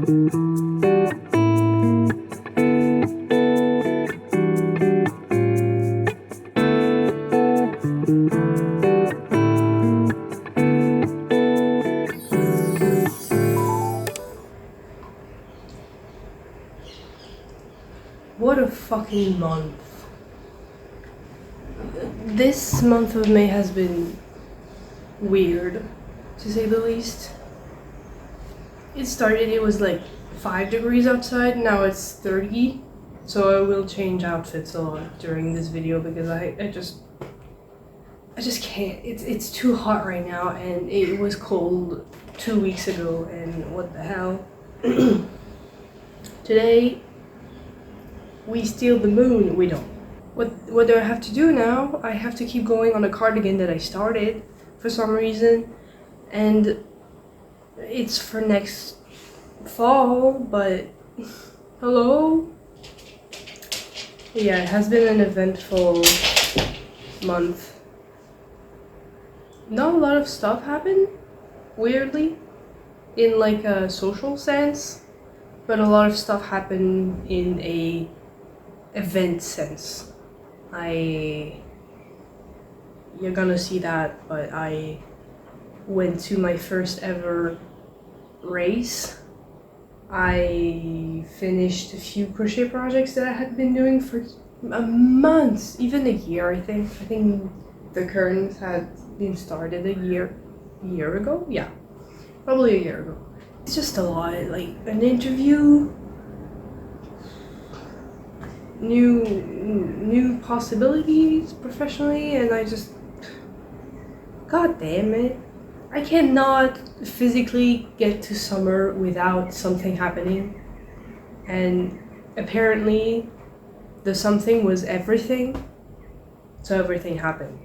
What a fucking month. This month of May has been weird, to say the least. It was like 5 degrees outside, now it's 30. So I will change outfits a lot during this video because I just can't. It's too hot right now, and it was cold 2 weeks ago, and what the hell. Today we steal the moon. We don't. What do I have to do now? I have to keep going on a cardigan that I started for some reason, and it's for next fall, but hello? Yeah, it has been an eventful month. Not a lot of stuff happened, weirdly, in like a social sense, but a lot of stuff happened in a event sense. You're gonna see that, but I went to my first ever race. I finished a few crochet projects that I had been doing for months, even a year, I think. I think the curtains had been started a year ago? Yeah, probably a year ago. It's just a lot, like an interview, new possibilities professionally, and god damn it, I cannot physically get to summer without something happening, and apparently the something was everything, so everything happened.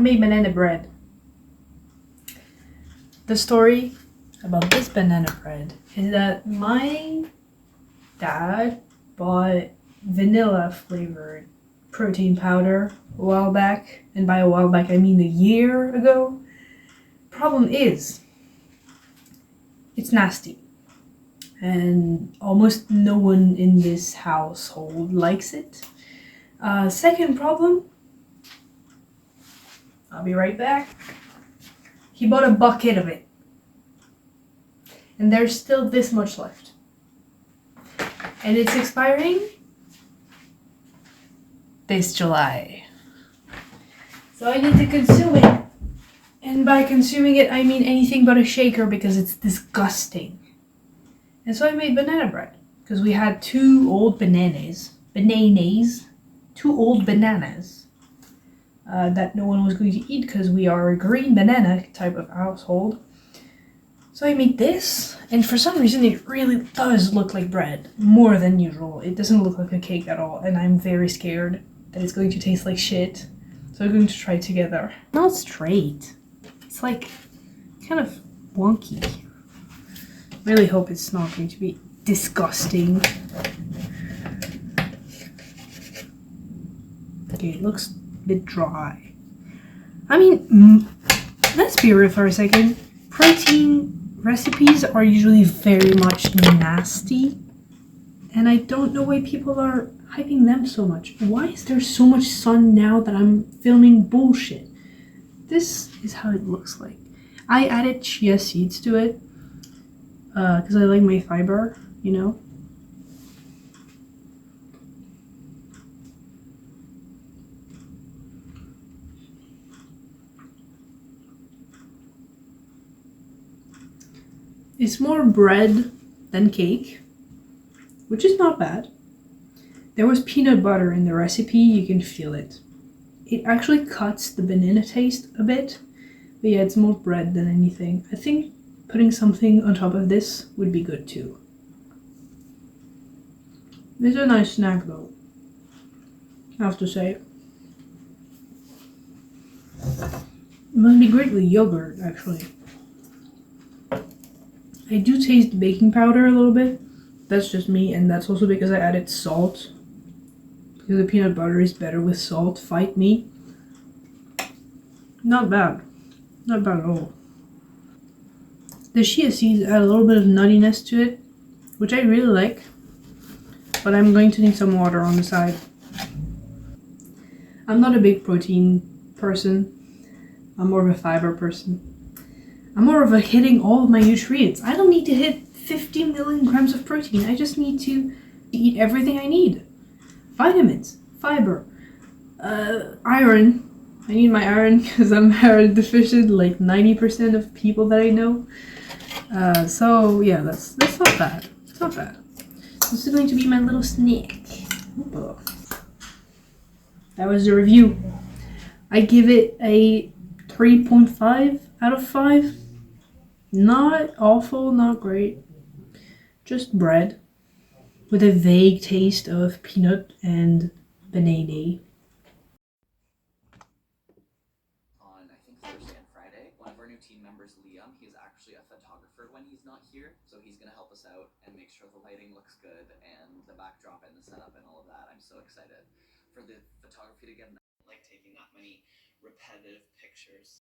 made banana bread. The story about this banana bread is that my dad bought vanilla flavored protein powder a while back, and by a while back I mean a year ago. Problem is, it's nasty, and almost no one in this household likes it. Second problem, I'll be right back. He bought a bucket of it, and there's still this much left, and it's expiring this July. So I need to consume it. And by consuming it, I mean anything but a shaker because it's disgusting. And so I made banana bread because we had two old bananas that no one was going to eat because we are a green banana type of household. So I made this, and for some reason it really does look like bread, more than usual. It doesn't look like a cake at all, and I'm very scared that it's going to taste like shit. So we're going to try it together. Not straight. It's like kind of wonky. Really hope it's not going to be disgusting. Okay, it looks a bit dry. I mean, let's be real for a second. Protein recipes are usually very much nasty, and I don't know why people are hyping them so much. Why is there so much sun now that I'm filming bullshit? This is how it looks like. I added chia seeds to it because I like my fiber, you know. It's more bread than cake, which is not bad. There was peanut butter in the recipe, you can feel it. It actually cuts the banana taste a bit, but yeah, it's more bread than anything. I think putting something on top of this would be good too. It's a nice snack though, I have to say. It must be great with yogurt, actually. I do taste the baking powder a little bit. That's just me, and that's also because I added salt. Because the peanut butter is better with salt. Fight me. Not bad. Not bad at all. The chia seeds add a little bit of nuttiness to it, which I really like. But I'm going to need some water on the side. I'm not a big protein person. I'm more of a fiber person. I'm more of a hitting all of my nutrients. I don't need to hit 50 million grams of protein. I just need to eat everything I need. Vitamins, fiber, iron. I need my iron because I'm iron deficient, like 90% of people that I know. So yeah, that's not bad. It's not bad. This is going to be my little snack. Ooh. That was the review. I give it a 3.5 out of 5. Not awful, not great. Just bread with a vague taste of peanut and banana. On I think Thursday and Friday, one of our new team members, Liam, he is actually a photographer when he's not here, so he's gonna help us out and make sure the lighting looks good and the backdrop and the setup and all of that. I'm so excited for the photography to get like taking that many repetitive pictures.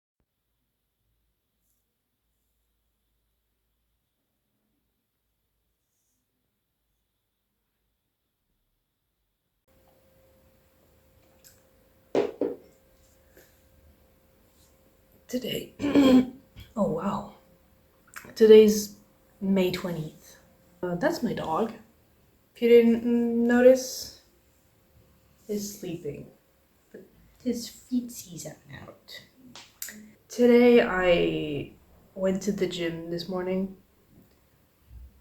Today, oh wow, today's May 20th. That's my dog. If you didn't notice, he's sleeping, but his feetsies are out. Today I went to the gym this morning,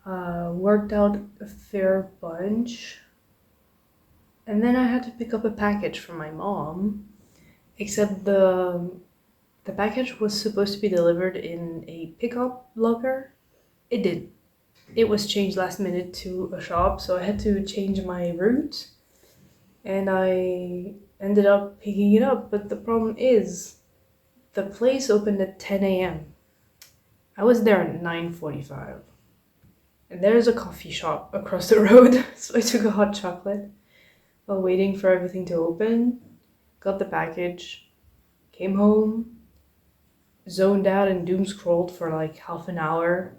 worked out a fair bunch, and then I had to pick up a package from my mom, except the package was supposed to be delivered in a pickup locker. It didn't. It was changed last minute to a shop, so I had to change my route, and I ended up picking it up. But the problem is, The place opened at 10 a.m. I was there at 9:45. And there's a coffee shop across the road, so I took a hot chocolate while waiting for everything to open. Got the package, came home, zoned out and doom scrolled for like half an hour.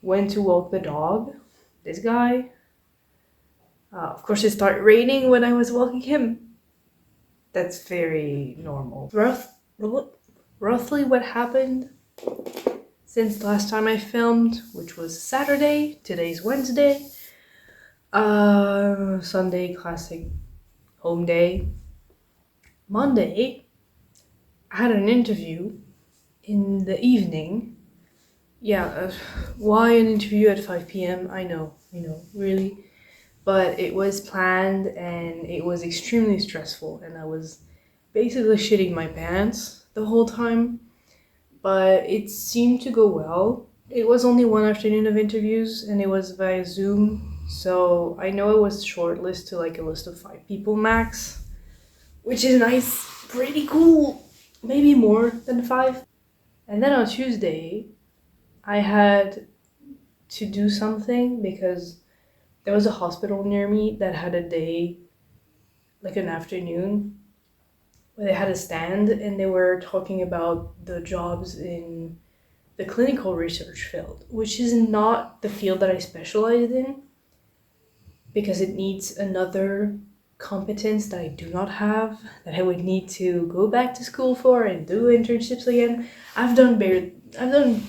Went to walk the dog. This guy. Of course, it started raining when I was walking him. That's very normal. Roughly what happened since the last time I filmed, which was Saturday. Today's Wednesday. Sunday, classic home day. Monday, I had an interview in the evening. Why an interview at 5 p.m? I know, really. But it was planned and it was extremely stressful, and I was basically shitting my pants the whole time. But it seemed to go well. It was only one afternoon of interviews and it was via Zoom. So I know it was shortlisted to like a list of 5 people max, which is nice, pretty cool. Maybe more than 5. And then on Tuesday, I had to do something because there was a hospital near me that had a day, like an afternoon, where they had a stand and they were talking about the jobs in the clinical research field, which is not the field that I specialized in because it needs another competence that I do not have, that I would need to go back to school for and do internships again. I've done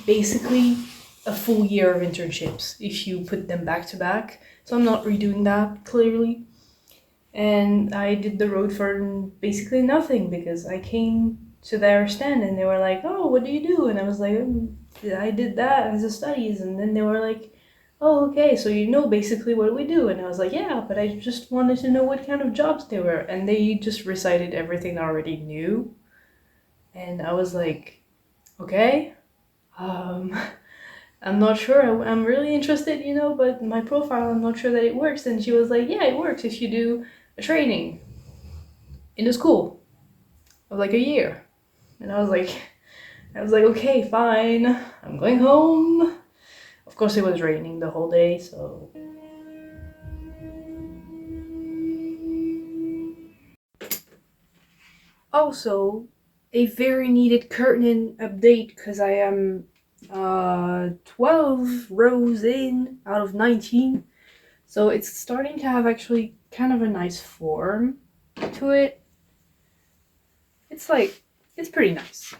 basically a full year of internships if you put them back to back, so I'm not redoing that clearly. And I did the road for basically nothing because I came to their stand and they were like, oh, what do you do? And I was like, I did that as a studies. And then they were like, oh, okay, so you know basically what we do. And I was like, yeah, but I just wanted to know what kind of jobs they were. And they just recited everything I already knew. And I was like, okay, I'm not sure. I'm really interested, but my profile, I'm not sure that it works. And she was like, yeah, it works if you do a training in a school of like a year. And I was like, okay, fine. I'm going home. Of course, it was raining the whole day, so. Also, a very needed curtain update because I am 12 rows in out of 19. So it's starting to have actually kind of a nice form to it. It's pretty nice.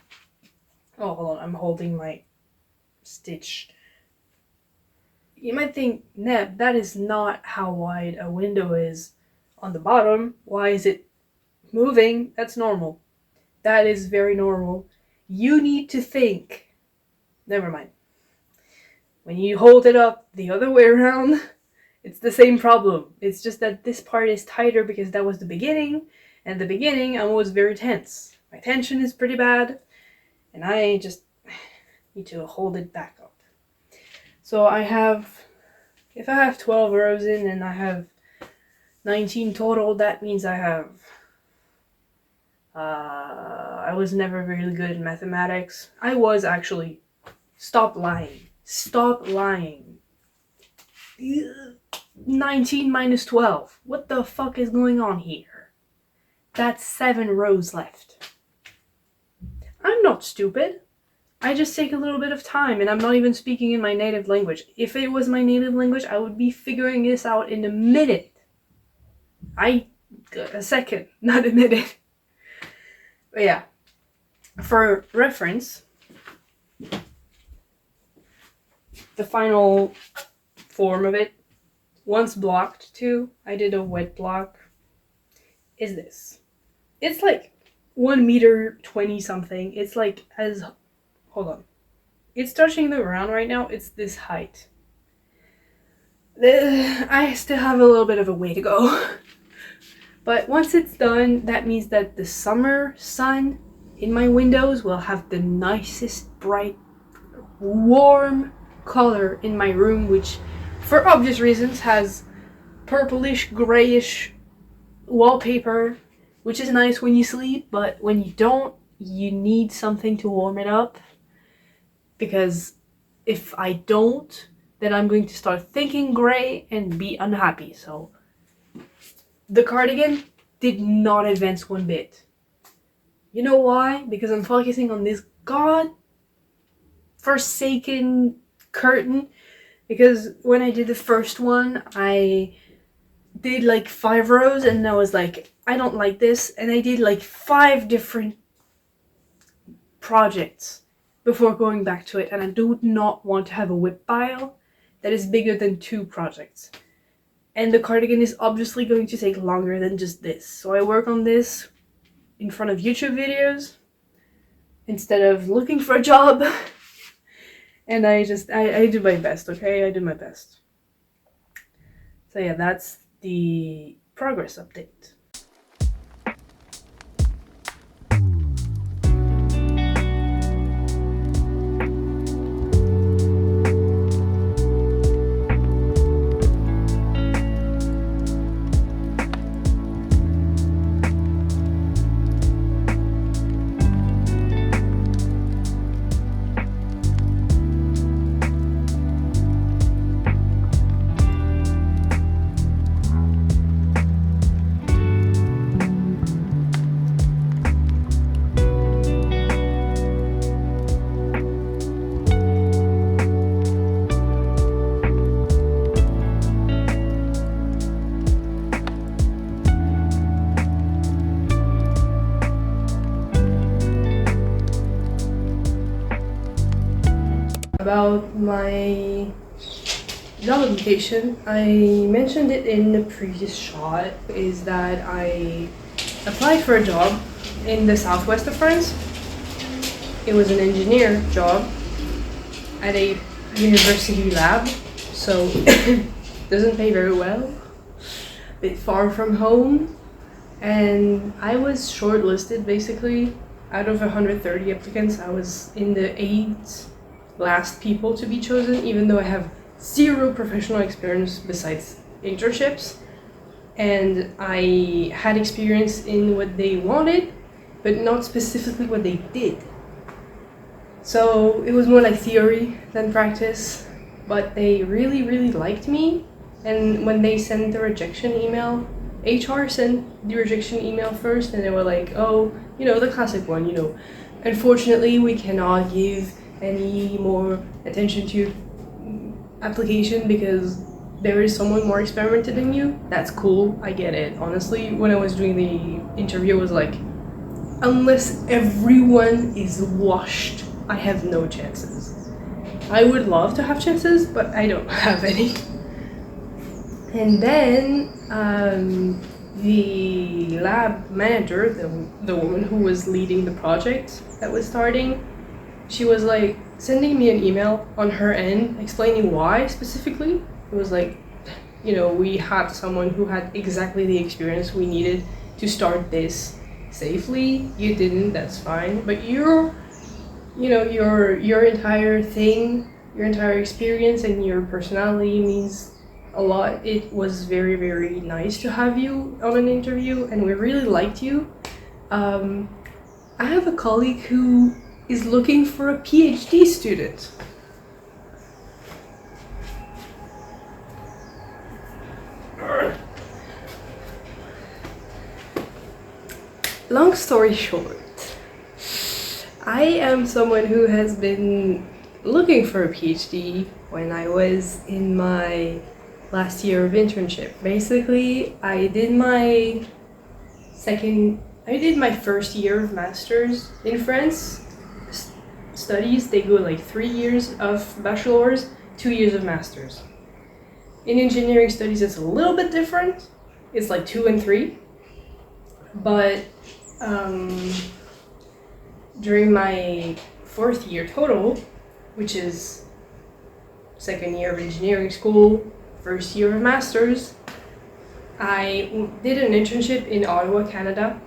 Oh, hold on, I'm holding my stitch. You might think, Neb, that is not how wide a window is on the bottom. Why is it moving? That's normal. That is very normal. You need to think. Never mind. When you hold it up the other way around, it's the same problem. It's just that this part is tighter because that was the beginning. And the beginning, I was very tense. My tension is pretty bad. And I just need to hold it back up. So if I have 12 rows in and I have 19 total, that means I have, I was never really good at mathematics. I was actually, stop lying. 19 minus 12. What the fuck is going on here? That's 7 rows left. I'm not stupid. I just take a little bit of time, and I'm not even speaking in my native language. If it was my native language, I would be figuring this out in a minute. A second, not a minute. But yeah, for reference, the final form of it, once blocked too, I did a wet block, is this. It's like 1 meter 20 something. It's like hold on. It's touching the ground right now. It's this height. I still have a little bit of a way to go. But once it's done, that means that the summer sun in my windows will have the nicest, bright, warm color in my room, which, for obvious reasons, has purplish, grayish wallpaper, which is nice when you sleep, but when you don't, you need something to warm it up, because if I don't, then I'm going to start thinking gray and be unhappy. So the cardigan did not advance one bit. You know why? Because I'm focusing on this god forsaken curtain. Because when I did the first one, I did like 5 rows and I was like, I don't like this, and I did like 5 different projects before going back to it, and I do not want to have a whip pile that is bigger than 2 projects. And the cardigan is obviously going to take longer than just this. So I work on this in front of YouTube videos instead of looking for a job. And I do my best, okay? I do my best. So yeah, that's the progress update. About my job application, I mentioned it in the previous shot, is that I applied for a job in the southwest of France. It was an engineer job at a university lab, so doesn't pay very well, a bit far from home, and I was shortlisted basically. Out of 130 applicants, I was in the 8 last people to be chosen, even though I have 0 professional experience besides internships, and I had experience in what they wanted, but not specifically what they did. So it was more like theory than practice, but they really, really liked me. And when they sent the rejection email, HR sent the rejection email first, and they were like, oh, you know, the classic one, you know, unfortunately we cannot give any more attention to your application because there is someone more experimented than you. That's cool, I get it. Honestly, when I was doing the interview, I was like, unless everyone is washed, I have no chances. I would love to have chances, but I don't have any. And then the lab manager, the woman who was leading the project that was starting, she was like sending me an email on her end explaining why specifically. It was like, you know, we had someone who had exactly the experience we needed to start this safely. You didn't, that's fine. But your entire thing, your entire experience and your personality means a lot. It was very, very nice to have you on an interview, and we really liked you. I have a colleague who is looking for a PhD student. Long story short, I am someone who has been looking for a PhD when I was in my last year of internship. Basically, I did my first year of master's in France studies. They go like 3 years of bachelor's, 2 years of master's. In engineering studies, it's a little bit different. It's like 2 and 3. But during my 4th year total, which is 2nd year of engineering school, 1st year of master's, I did an internship in Ottawa, Canada.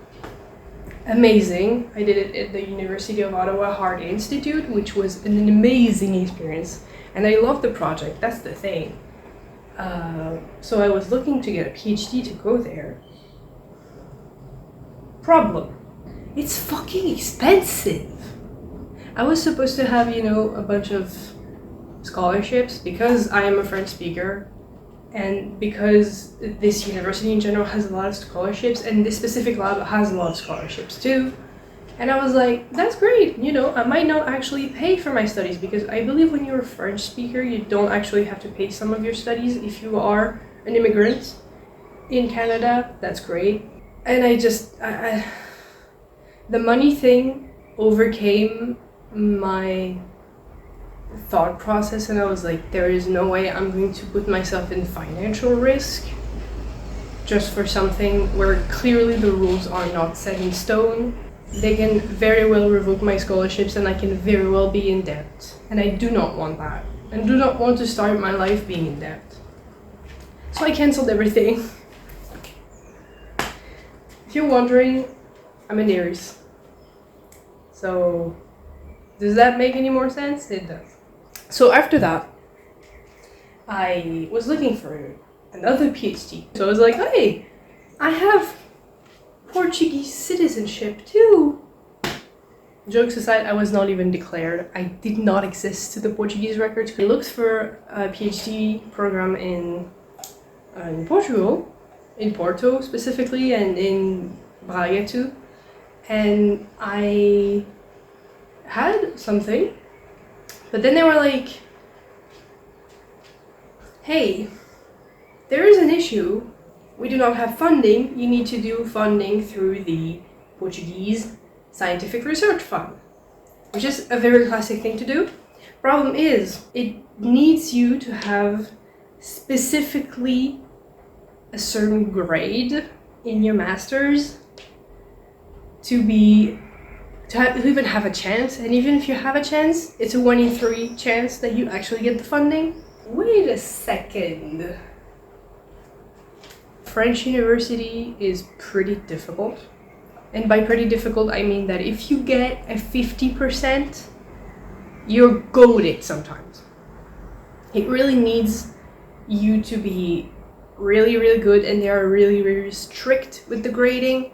Amazing. I did it at the University of Ottawa Heart Institute, which was an amazing experience. And I loved the project, that's the thing. So I was looking to get a PhD to go there. Problem. It's fucking expensive. I was supposed to have, you know, a bunch of scholarships because I am a French speaker and because this university in general has a lot of scholarships and this specific lab has a lot of scholarships too. And I was like, that's great, you know, I might not actually pay for my studies because I believe when you're a French speaker, you don't actually have to pay some of your studies if you are an immigrant in Canada. That's great. And the money thing overcame my thought process, and I was like, there is no way I'm going to put myself in financial risk just for something where clearly the rules are not set in stone. They can very well revoke my scholarships and I can very well be in debt. And I do not want that. And do not want to start my life being in debt. So I cancelled everything. If you're wondering, I'm an Aries. So, does that make any more sense? It does. So after that, I was looking for another PhD. So I was like, hey, I have Portuguese citizenship too. Jokes aside, I was not even declared. I did not exist to the Portuguese records. I looked for a PhD program in Portugal, in Porto specifically, and in Braga too. And I had something, but then they were like, hey, there is an issue. We do not have funding. You need to do funding through the Portuguese Scientific Research Fund, which is a very classic thing to do. Problem is, it needs you to have specifically a certain grade in your master's to even have a chance. And even if you have a chance, it's a 1 in 3 chance that you actually get the funding. Wait a second. French university is pretty difficult. And by pretty difficult, I mean that if you get a 50%, you're goated sometimes. It really needs you to be really, really good, and they are really, really strict with the grading.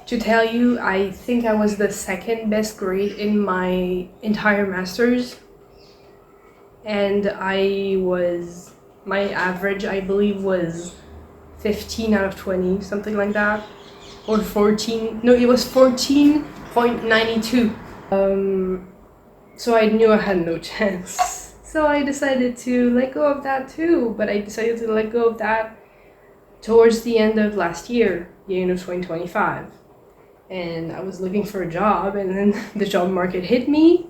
To tell you, I think I was the second best grade in my entire master's. And my average, I believe, was 15 out of 20, something like that. Or 14, no, it was 14.92. So I knew I had no chance. So I decided to let go of that too, but I decided to let go of that towards the end of last year, the end of 2025. And I was looking for a job, and then the job market hit me.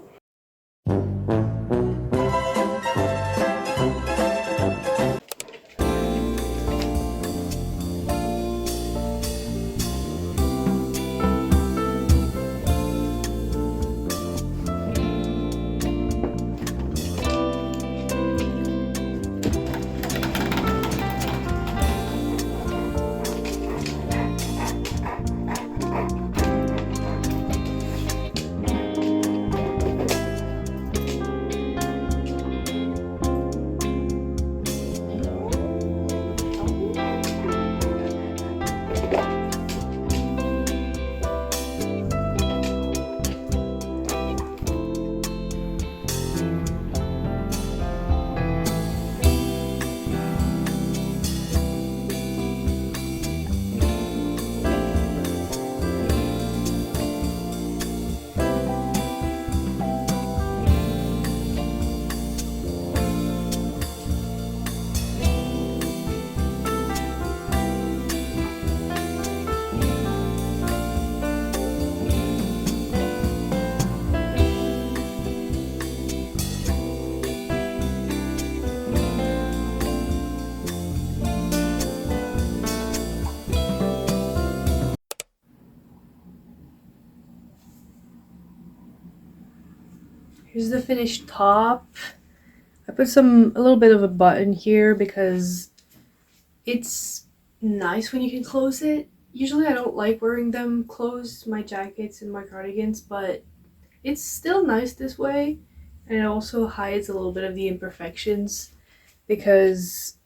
Here's the finished top. I put a little bit of a button here because it's nice when you can close it. Usually I don't like wearing them closed, my jackets and my cardigans, but it's still nice this way. And it also hides a little bit of the imperfections because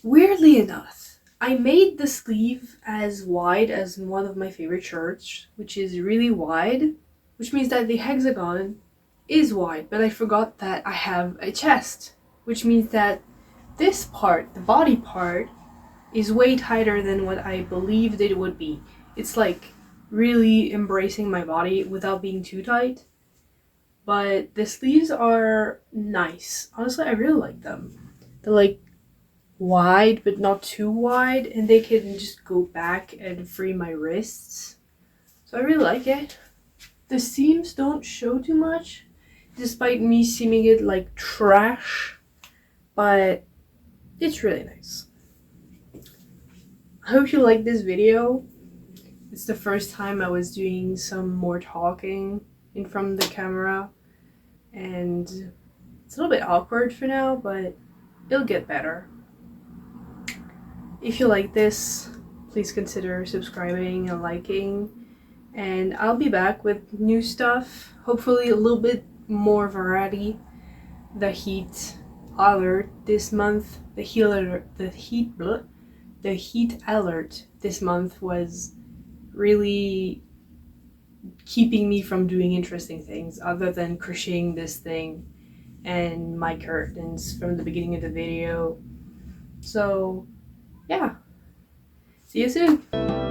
weirdly enough, I made the sleeve as wide as one of my favorite shirts, which is really wide, which means that the hexagon is wide, but I forgot that I have a chest, which means that this part, the body part, is way tighter than what I believed it would be. It's like really embracing my body without being too tight. But the sleeves are nice. Honestly, I really like them. They're like wide but not too wide, and they can just go back and free my wrists. So I really like it. The seams don't show too much, despite me seeming it like trash, but it's really nice. I hope you like this video. It's the first time I was doing some more talking in front of the camera, and it's a little bit awkward for now, but it'll get better. If you like this, please consider subscribing and liking, and I'll be back with new stuff, hopefully a little bit more variety. The heat alert this month, the heat alert this month was really keeping me from doing interesting things other than crocheting this thing and my curtains from the beginning of the video. So yeah, see you soon.